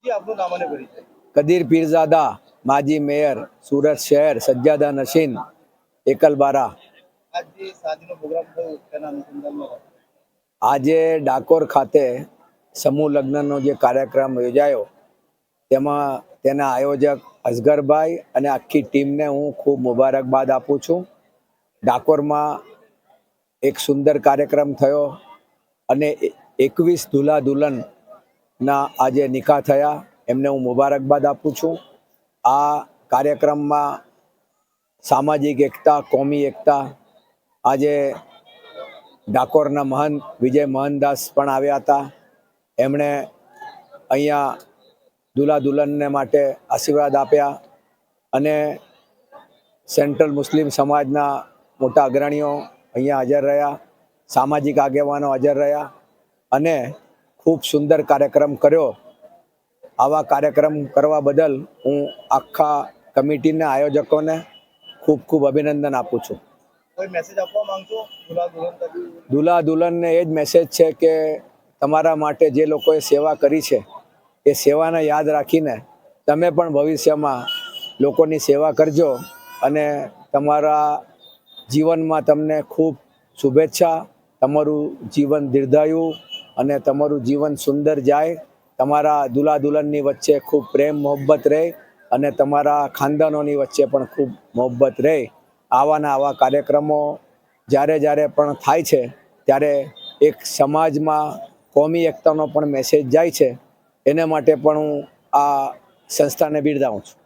જી આપનું નામ અને પરિચય. કદીર પીરઝાદા, માજી મેયર, સુરત શહેર, સજ્જાદા નશીન, એકલબારા. આજે સાંજનો પ્રોગ્રામ થયો તેના અનુસંધાનમાં આજે ડાકોર ખાતે સમૂહ લગ્નનો જે કાર્યક્રમ યોજાયો તેમાં તેના આયોજક અસગરભાઈ અને આખી ટીમને હું ખૂબ મુબારકબાદ આપું છું. ડાકોરમાં એક સુંદર કાર્યક્રમ થયો અને 21 દુલ્હા દુલ્હનના આજે નિકાહ થયા. એમને હું મુબારકબાદ આપું છું. આ કાર્યક્રમમાં સામાજિક એકતા, કોમી એકતા, આજે ડાકોરના મહંત વિજય મોહનદાસ પણ આવ્યા હતા. એમણે અહીંયા દુલ્હા દુલ્હનને માટે આશીર્વાદ આપ્યા અને સેન્ટ્રલ મુસ્લિમ સમાજના મોટા અગ્રણીઓ અહીંયા હાજર રહ્યા, સામાજિક આગેવાનો હાજર રહ્યા અને ખૂબ સુંદર કાર્યક્રમ કર્યો. આવા કાર્યક્રમ કરવા બદલ હું આખા કમિટીના આયોજકોને ખૂબ ખૂબ અભિનંદન આપું છું. કોઈ મેસેજ આપવા માંગશો દુલ્હા દુલ્હનને એ જ મેસેજ છે કે તમારા માટે જે લોકોએ સેવા કરી છે એ સેવાને યાદ રાખીને તમે પણ ભવિષ્યમાં લોકોની સેવા કરજો અને તમારા જીવનમાં તમને ખૂબ શુભેચ્છા. તમારું જીવન દીર્ઘાયુ અને તમારું જીવન સુંદર જાય. તમારા દુલ્હા દુલ્હનની વચ્ચે ખૂબ પ્રેમ મોહબ્બત રહે અને તમારા ખાનદાનોની વચ્ચે પણ ખૂબ મોહબ્બત રહે. આવા કાર્યક્રમો જ્યારે પણ થાય છે ત્યારે એક સમાજમાં કોમી એકતાનો પણ મેસેજ જાય છે. એને માટે પણ હું આ સંસ્થાને બિરદાવું છું.